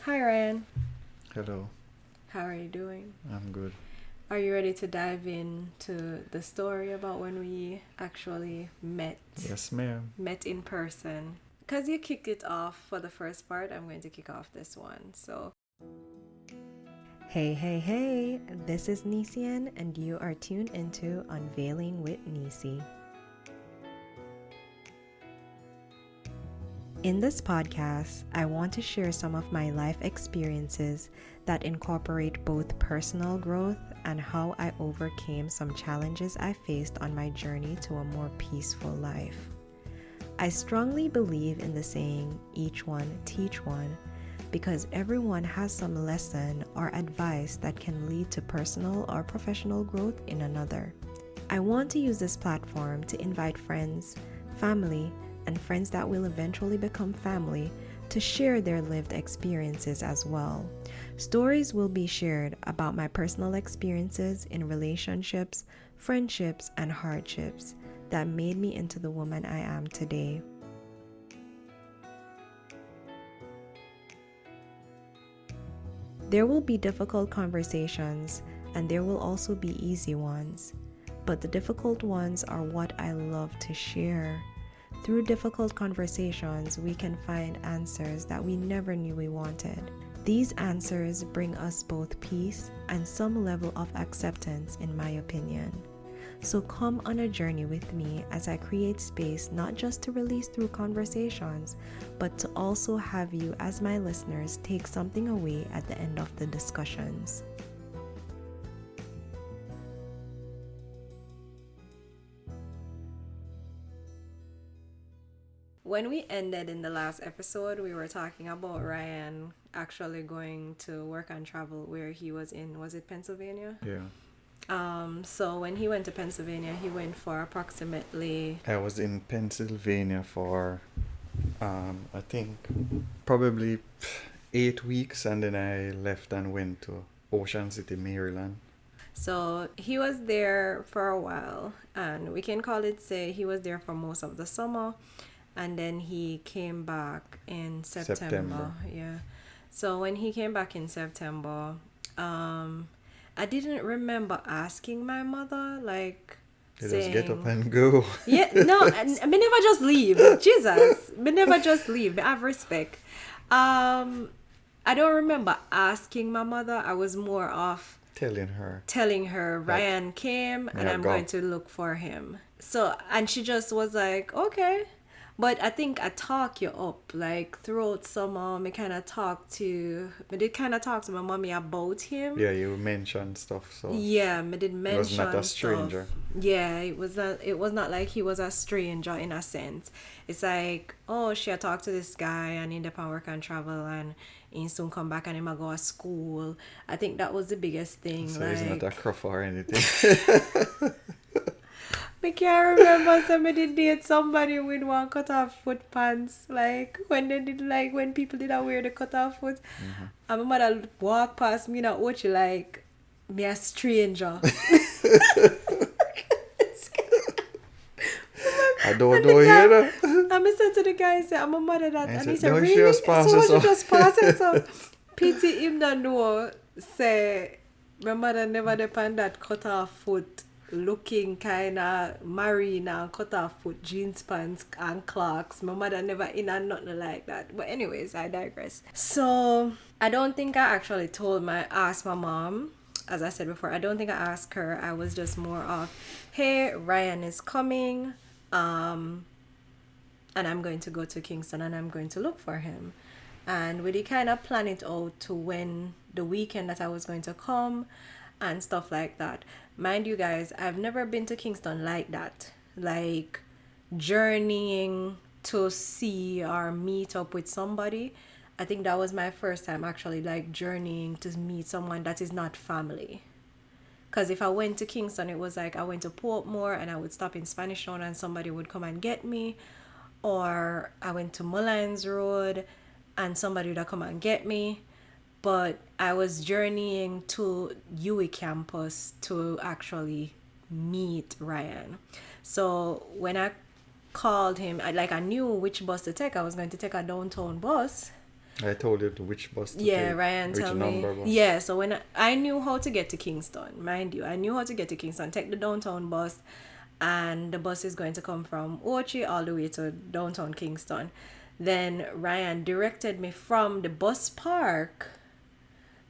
Hi Ryan, Hello, how are you doing? I'm good. Are you ready to dive into the story about when we actually Yes, ma'am. met in person? Because you kicked it off for the first part, I'm going to kick off this one. Hey, this is Nisian, and you are tuned into Unveiling with Nisi. In this podcast, I want to share some of my life experiences that incorporate both personal growth and how I overcame some challenges I faced on my journey to a more peaceful life. I strongly believe in the saying, each one teach one, because everyone has some lesson or advice that can lead to personal or professional growth in another. I want to use this platform to invite friends, family, and friends that will eventually become family to share their lived experiences as well. Stories will be shared about my personal experiences in relationships, friendships, and hardships that made me into the woman I am today. There will be difficult conversations, and there will also be easy ones. But the difficult ones are what I love to share. Through difficult conversations, we can find answers that we never knew we wanted. These answers bring us both peace and some level of acceptance, in my opinion. So come on a journey with me as I create space not just to release through conversations, but to also have you as my listeners take something away at the end of the discussions. When we ended in the last episode, we were talking about Ryan actually going to work and travel where he was in, was it Pennsylvania? Yeah, So when he went to Pennsylvania, he went for approximately, I was in Pennsylvania for, I think, probably 8 weeks, and then I left and went to Ocean City, Maryland. so he was there for a while, and we can call it, say, he was there for most of the summer, and then he came back in September. September. Yeah. So when he came back in September, I didn't remember asking my mother, like, You just get up saying, and go. yeah, no, and me never just leave. Jesus, me never just leave. Me have respect. Um, I don't remember asking my mother. I was more of Telling her telling her that Ryan came may and I I'm going go. to look for him. So, and she just was like, okay. But I think I talk you up. Like throughout summer, me did kind of talk to my mommy about him. Yeah, you mentioned stuff, so Yeah, me did he was not a mention stuff. stranger. Yeah, it was not like he was a stranger in a sense. It's like, oh, she had talked to this guy and he depend work and travel and he soon come back and he might go to school. I think that was the biggest thing. So he's not a Like, cruffer or anything. I can't remember somebody did somebody with one cut off foot pants. Like when they did, like when people did not wear the cut off foot. Mhm. And my mother walk past me and watch you like me a stranger. I don't And know the here. guy, No? and I said to the guy, I said, I'm a mother that. I And he said, said, no, she really? just So passes what you up. just passing some pity him don't know, say, my mother never depend that cut off foot looking kind of marine and cut off foot jeans pants and clocks. My mother never in and nothing like that. But anyways, I digress. So I don't think I actually asked my mom. As I said before, I don't think I asked her. I was just more of, hey, Ryan is coming. Um, and I'm going to go to Kingston and I'm going to look for him. And we did kind of plan it out to when the weekend that I was going to come and stuff like that. Mind you guys, I've never been to Kingston like that. Like journeying to see or meet up with somebody. I think that was my first time actually like journeying to meet someone that is not family. Because if I went to Kingston, it was like I went to Portmore and I would stop in Spanish Town and somebody would come and get me. Or I went to Mullines Road and somebody would come and get me. But I was journeying to UWI campus to actually meet Ryan. So when I called him, I knew which bus to take. I was going to take a downtown bus. I told you which bus to Yeah, take. Ryan Which tell number me. bus. Yeah, so when I knew how to get to Kingston, mind you, I knew how to get to Kingston. Take the downtown bus, and the bus is going to come from Ochi all the way to downtown Kingston. Then Ryan directed me from the bus park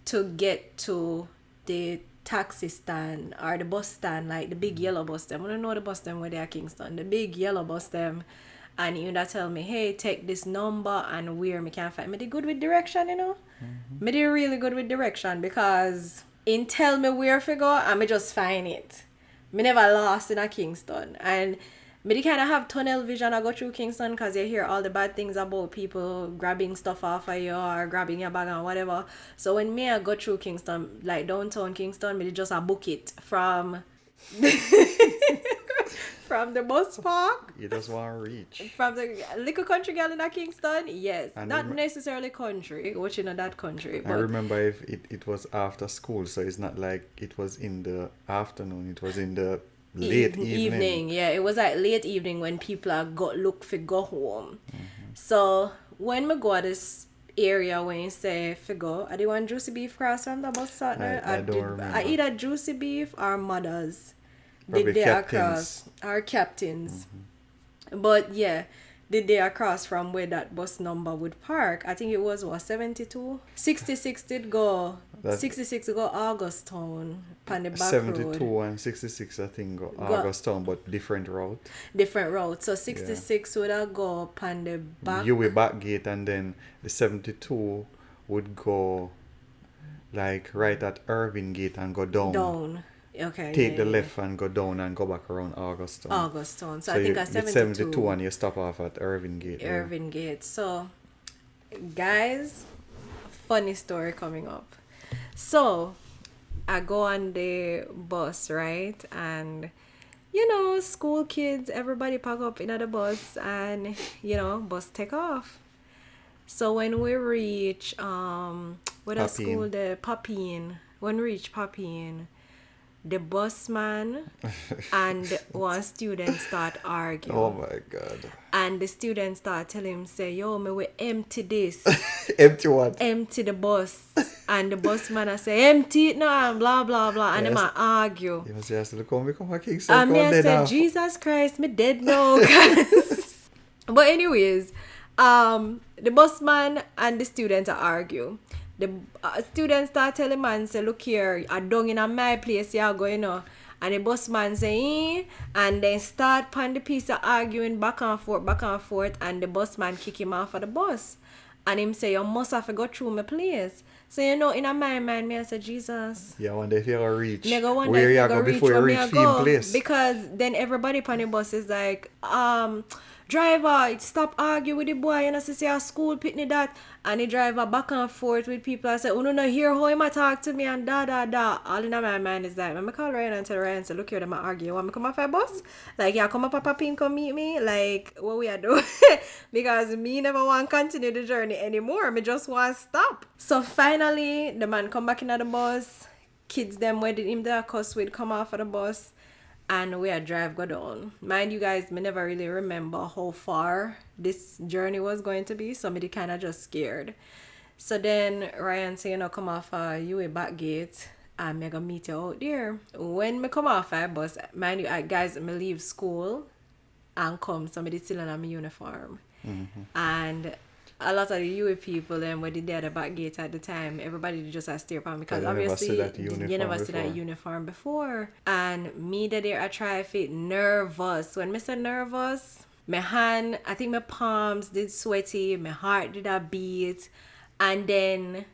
to get to the taxi stand or the bus stand, like the big yellow bus them. I don't know the bus them where they are Kingston. The big yellow bus them. And you that tell me, hey, take this number and where me can find. Me did good with direction, you know? Me did really good with direction because in tell me where to go and me just find it. Me never lost in a Kingston. And me did kind of have tunnel vision. I go through Kingston because you hear all the bad things about people grabbing stuff off of you or grabbing your bag and whatever. So when me I go through Kingston, like downtown Kingston, me did just a book it from from the bus park. You just want to reach. From the little country girl in a Kingston, yes. And Not necessarily country, watching in that country. I But remember if it was after school, so it's not like it was in the afternoon, it was in the late evening. Yeah, it was like late evening when people are got look for go home. So when me go to this area when you say for go, I did want juicy beef cross from the bus stop there. I don't remember. I either juicy beef or mothers. Probably Did they captains. across our captains. But yeah, did they across from where that bus number would park? I think it was what 72? 66 did go. That- 66 go Augustown on the back 72 road. and 66, I think, go Go- Augustown, but different route. Different route. So 66 would have go on the back. You will back gate, and then the 72 would go like right at Irving Gate and go down. Okay. Take yeah, the yeah. left and go down and go back around Augustown. Augustown. So I think you I get 72. and you stop off at Irving Gate. there. Irving Gate. So, guys, funny story coming up. So, I go on the bus, right? And, you know, school kids, everybody pack up in the bus and, you know, bus take off. So, when we reach, what a school, the Papine, when we reach Papine, the busman and one student start arguing. Oh my God. And the student start telling him, say, yo, me we empty this. Empty what? Empty the bus. And the busman I say, empty it now, and blah, blah, blah. And Yes. them a argue. You must just look on become a Kingston. And me I said, Jesus Christ, me dead now, guys. But anyways, the busman and the student argue. The student start telling man, say, look here, I don't in my place, you go, you know. And the busman say, eh? And then start pan the piece of arguing back and forth, and the busman kick him off of the bus. And him say, you must have to go through my place. So, you know, in my mind, me I say, Jesus. Yeah, one day if you go reach. Me go one Where day you go go reach before you where me reach a Field go. Place. Because then everybody on the bus is like, driver, stop arguing with the boy, you know, say a school pitney that. And the driver back and forth with people. I say, oh, no, hear how him a talk to me and da. All in my mind is that, I call Ryan and tell Ryan, say, look here, them a argue. You want me come off a bus? Like, yeah, come up a Papa come meet me? Like, what we are doing? Because me never want to continue the journey anymore. Me just want to stop. So finally, the man come back in the bus. Kids them where did him there cuss with come off of the bus. And we are drive go down. Mind you guys, me never really remember how far this journey was going to be. So me kind of just scared. So then Ryan say, you know, come off you back gate and me gonna meet you out there. When me come off bus, mind you guys, me leave school and come. Somebody still in my uniform. And a lot of the UE people them were there at the back gate at the time, everybody just stare upon me because obviously you never see that uniform before. And me there I try to feel nervous. When I say nervous, my hand, I think my palms did sweaty, my heart did a beat. And then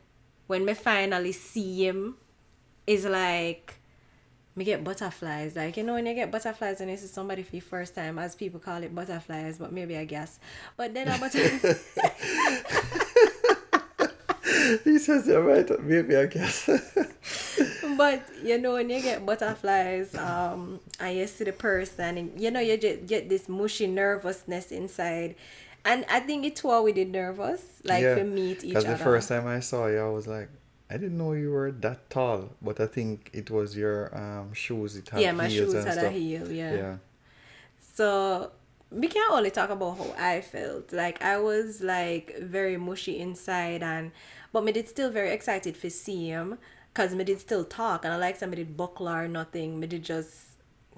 when me finally see him, it's like me get butterflies. Like, you know, when you get butterflies and you see somebody for the first time, as people call it butterflies, but maybe I guess. But then I He says you're right, maybe I guess. But you know, when you get butterflies, and you see the person, and you know, you just get this mushy nervousness inside. And I think it's why we did nervous, like to meet each other. Because the first time I saw you, I was like, I didn't know you were that tall, but I think it was your shoes. It had my heels shoes and had stuff. a heel, yeah. So we can only talk about how I felt. Like I was like very mushy inside, and but me did still very excited for see him, cause me did still talk, and I like somebody did buckle or nothing. Me did just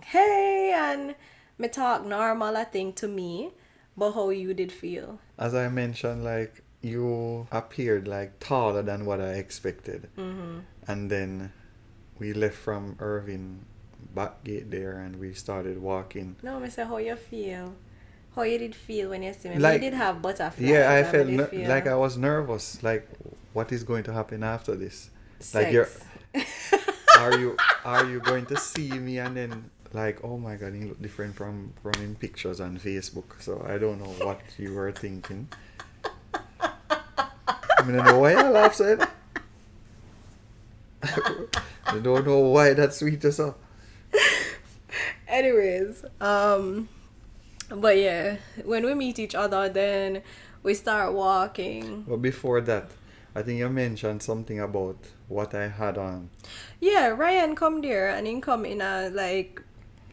hey, and me talk normal, I think, to me. But how you did feel? As I mentioned, like you appeared like taller than what I expected. And then we left from Irving back gate there and we started walking. No, me say how you feel. How you did feel when you see me? Like, Me did have butterflies. yeah, I and me felt did feel like I was nervous. Like, what is going to happen after this? Like, you're sex. are you going to see me and then like, oh my god, you look different from in pictures on Facebook. So I don't know what you were thinking. I mean, I don't know why I laugh so. I don't know why that's sweet or so. Anyways, but yeah, when we meet each other, then we start walking. But before that, I think you mentioned something about what I had on. Yeah, Ryan come there and he come in a like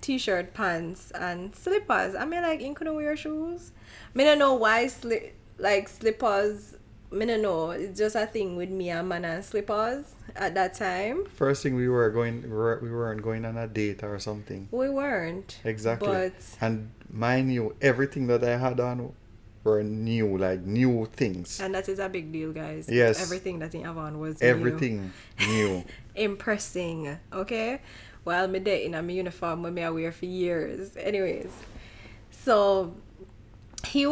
t-shirt, pants, and slippers. I mean, like, he couldn't wear shoes. Me don't know why slippers. Me don't know. It's just a thing with me and man and slippers at that time. First thing we weren't going on a date or something. We weren't. Exactly. But And mind you, everything that I had on were new, like new things. and that is a big deal, guys. Yes. Everything that he have on was Everything new. impressing. Okay. Well, me day in a uniform when me I wear for years. Anyways, so he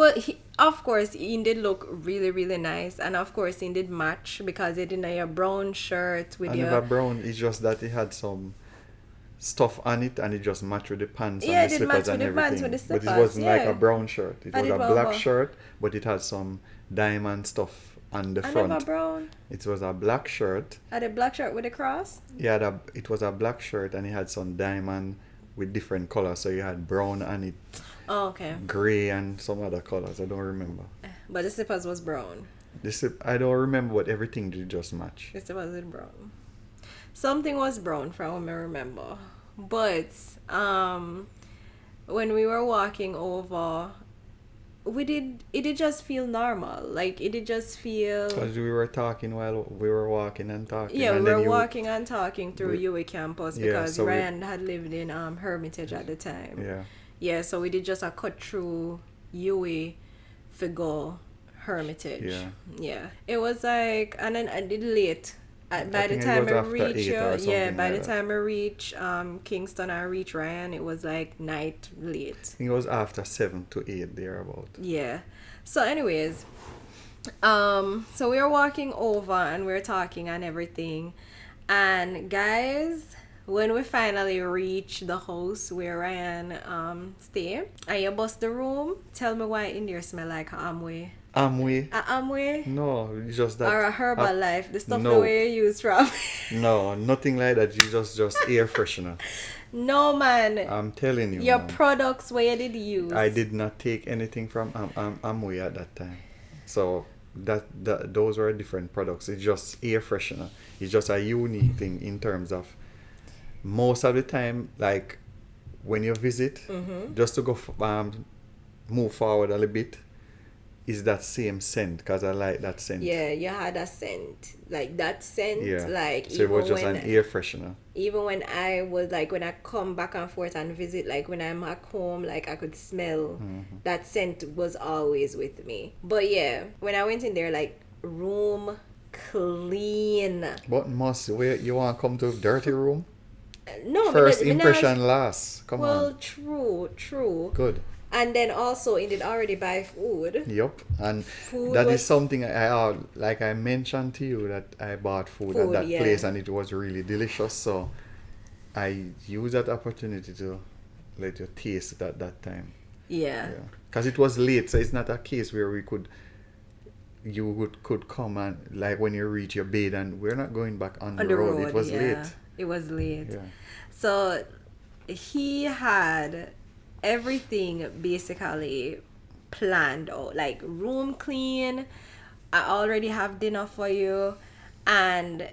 of course he did look really really nice, and of course he did match because he did a brown shirt with And your never brown, it's just that it had some stuff on it and it just matched with the pants Yeah, and it the did match slippers and with the pants everything. with the But it slippers, wasn't like yeah. a brown shirt. It I was did a brown black brown. shirt, but it had some diamond stuff on the I front. never brown. It was a black shirt. I had a black shirt with a cross. Yeah, it was a black shirt and it had some diamond with different colors. So you had brown and it, Oh, okay. gray and some other colors. I don't remember. But the slippers was brown. I don't remember, but everything did just match. The slippers was brown. Something was brown from what I remember. But when we were walking over, it did just feel normal. Like it did just feel Because we were talking while we were walking and talking. yeah, we and were then you- walking and talking through UA campus Yeah, because so we- Ryan had lived in Hermitage at the time. Yeah. Yeah, so we did just a cut through UA for go Hermitage. Yeah. Yeah. It was like, and then I did late. By the think it time was I after reach 8 or by something the like that. time I reach Kingston, I reach Ryan, it was like night late. I think it was after 7 to 8 thereabout. Yeah. So anyways, so we were walking over and we were talking and everything. And guys, when we finally reach the house where Ryan stay, and you bust the room, tell me why in there smell like Amway. Amway? Amway? No, it's just that. Or a Herbalife, the stuff no. the way you use from. No, nothing like that. You just air freshener. No man. I'm telling you. Your man. products where you did use. I did not take anything from Amway at that time. So those were different products. It's just air freshener. It's just a unique thing in terms of most of the time, like when you visit, just to go move forward a little bit, is that same scent because I like that scent. Yeah, you had a scent. Like that scent, Yeah. like So it was even just when an air freshener. even when I was like when I come back and forth and visit, like when I'm at home, like I could smell that scent was always with me. But yeah, when I went in there, like room clean. But you want to come to a dirty room? No, First me not- impression last. Come well, on. true. Good. And then also, he did already buy food. Yup. And Food that was- is something like I mentioned to you that I bought food at Food, that yeah. place and it was really delicious. So I used that opportunity to let you taste it at that time. Yeah. Because it was late, so it's not a case where you could come and like when you reach your bed and we're not going back on the road. It was yeah. late. It was late. Yeah. So he had everything basically planned out, like room clean. I already have dinner for you, and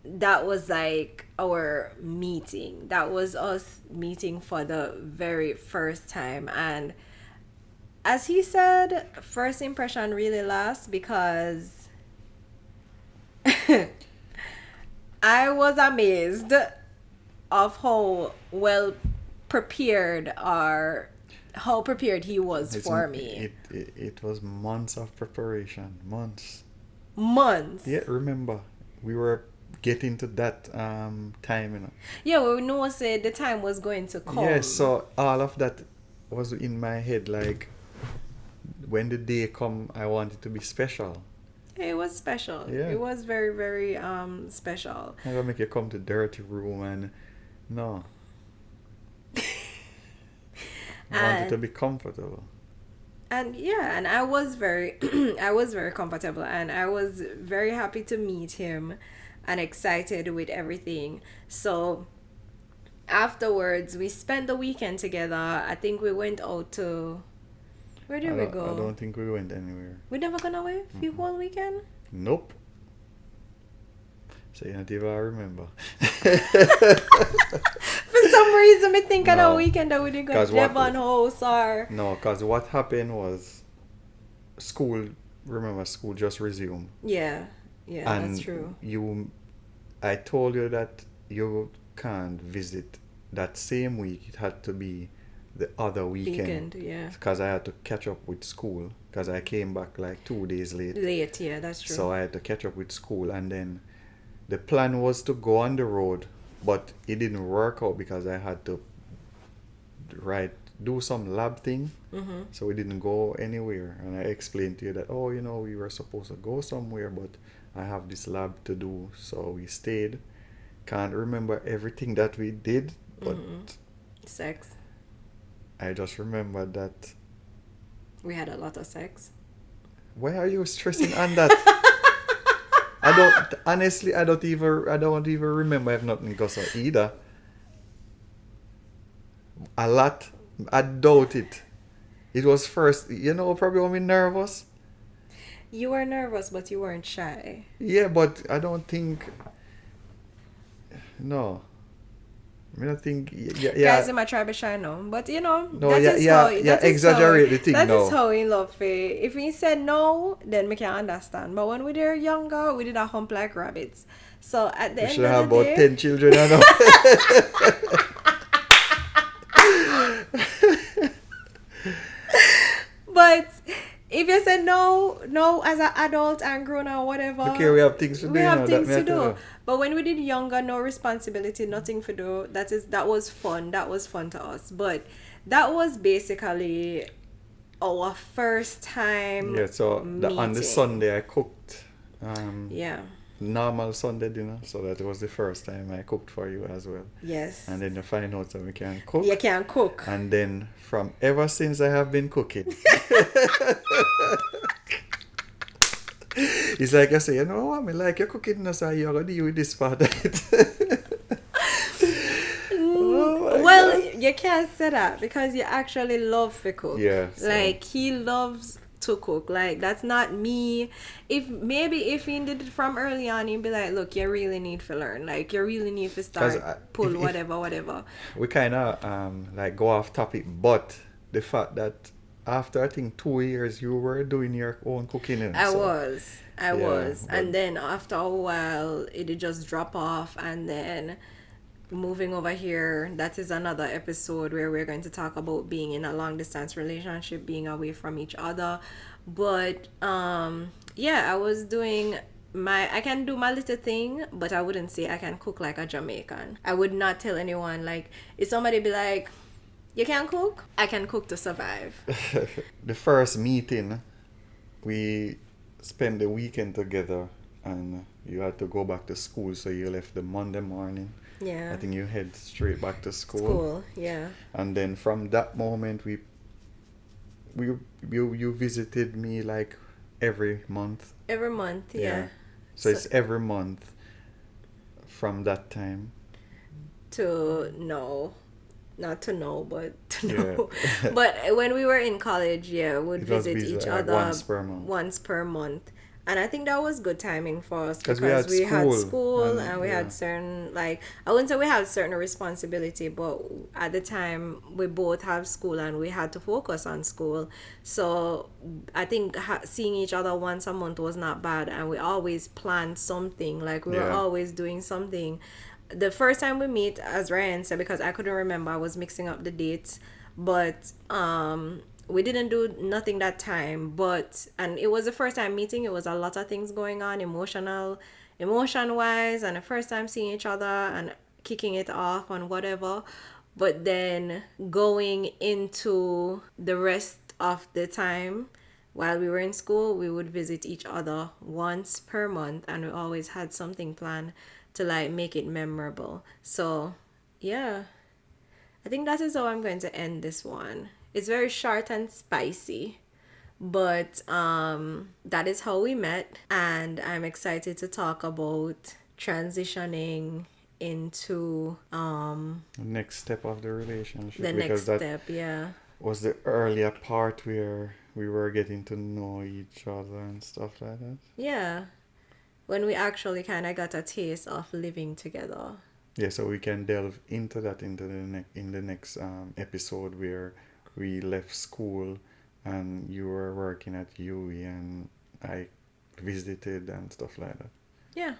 that was like our meeting. That was us meeting for the very first time, and as he said, first impression really lasts because I was amazed of how well prepared or how prepared he was for me. It was months of preparation, months. Months. Yeah, remember, we were getting to that time, you know. Yeah, we know say the time was going to come. Yeah, so all of that was in my head, like when the day come, I want it to be special. It was special. Yeah. It was very, very special. I'm gonna make you come to dirty room and no. I want it to be comfortable. And yeah, and I was very I was very comfortable, and I was very happy to meet him and excited with everything. So afterwards we spent the weekend together. I think we went out to, where did we go? I don't think we went anywhere. We never gone away for the whole weekend? Nope. So you don't even remember. For some reason, I think on No. a weekend that we didn't go to Devon House or... No, because what happened was school, remember, school just resumed. Yeah, And that's true. I told you that you can't visit that same week. It had to be the other weekend. Yeah. Because I had to catch up with school. Because I came back like 2 days late. Late, yeah, that's true. So I had to catch up with school. And then the plan was to go on the road. But it didn't work out because I had to do some lab thing. Mm-hmm. So we didn't go anywhere. And I explained to you that, we were supposed to go somewhere, but I have this lab to do. So we stayed. Can't remember everything that we did, but Sex. I just remember that. We had a lot of sex. Why are you stressing on that? I don't even remember if nothing goes on either. A lot. I doubt it. It was first, probably when I'm nervous. You were nervous, but you weren't shy. Yeah, but I don't think. No. I don't think. Yeah. Guys, I might try to shy now. But No, exaggerate the thing. That no. is how he love it. If he said no, then we can understand. But when we were younger, we did a hump like rabbits. So at the We end should of have the about day, 10 children, I know. but if you say no, as an adult and grown or whatever, Okay, we have things to do. we have things to to do. But when we did younger, no responsibility, nothing to do. That was fun. That was fun to us. But that was basically our first time. Yeah, so on the meeting. Sunday I cooked Yeah. normal Sunday dinner, so that was the first time I cooked for you as well. Yes. And then you find out that we can cook. You can cook. And then from ever since I have been cooking. It's like I say, I like your cooking, so you're going to deal with this part of it. Well, you can't say that because you actually love to cook. Yeah. So. Like, he loves to cook. Like, that's not me. If he did it from early on, he'd be like, look, you really need to learn. Like, you really need to start pull whatever. We kind of go off topic, but the fact that after I think 2 years you were doing your own cooking. I was. but- And then after a while, it did just drop off, and then moving over here, that is another episode where we're going to talk about being in a long distance relationship, being away from each other. But I was doing I can do my little thing, but I wouldn't say I can cook like a Jamaican. I would not tell anyone, like, if somebody be like, you can cook? I can cook to survive. The first meeting, we spent the weekend together, and you had to go back to school, so you left the Monday morning. Yeah. I think you head straight back to school. School, yeah. And then from that moment, you visited me like every month. Every month, yeah. So it's every month from that time. To know. Not to know, but to know. Yeah. But when we were in college, we'd It was visit busy, each like other once per month. once per month. And I think that was good timing for us Because we because had we had school school and and we yeah, had certain, like, I wouldn't say we had certain responsibility, but at the time we both have school and we had to focus on school. So I think seeing each other once a month was not bad, and we always planned something. Like, we were yeah, always doing something. The first time we meet, as Ryan said, because I couldn't remember, I was mixing up the dates, but we didn't do nothing that time. But and it was the first time meeting. It was a lot of things going on, emotion wise, and the first time seeing each other and kicking it off and whatever. But then going into the rest of the time while we were in school, we would visit each other once per month, and we always had something planned to like make it memorable. So, yeah, I think that is how I'm going to end this one. It's very short and spicy, but that is how we met, and I'm excited to talk about transitioning into next step of the the relationship, because next that step. Yeah. was the earlier part where we were getting to know each other and stuff like that. Yeah. When we actually kind of got a taste of living together. Yeah, so we can delve into that into in the next episode where we left school and you were working at UE and I visited and stuff like that. Yeah.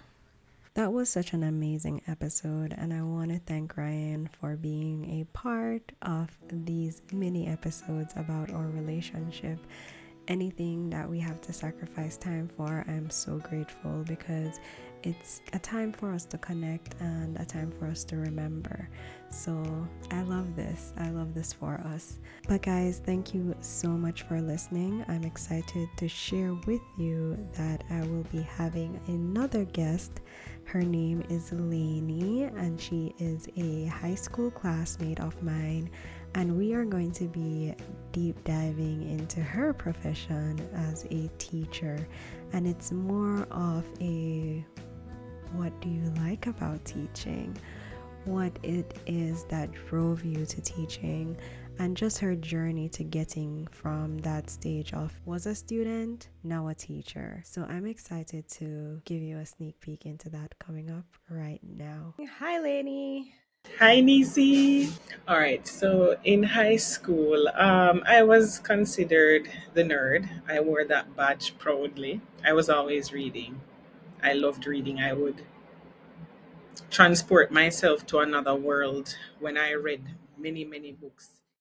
That was such an amazing episode, and I want to thank Ryan for being a part of these mini episodes about our relationship. Anything that we have to sacrifice time for, I'm so grateful, because it's a time for us to connect and a time for us to remember. So I love this. I love this for us. But guys, thank you so much for listening. I'm excited to share with you that I will be having another guest. Her name is Lainey, and she is a high school classmate of mine, and we are going to be deep diving into her profession as a teacher. And it's more of a, what do you like about teaching? What it is that drove you to teaching, and just her journey to getting from that stage of was a student, now a teacher. So I'm excited to give you a sneak peek into that coming up right now. Hi, Lainey. Hi, Nisi. All right. So in high school, I was considered the nerd. I wore that badge proudly. I was always reading. I loved reading. I would transport myself to another world when I read many, many books.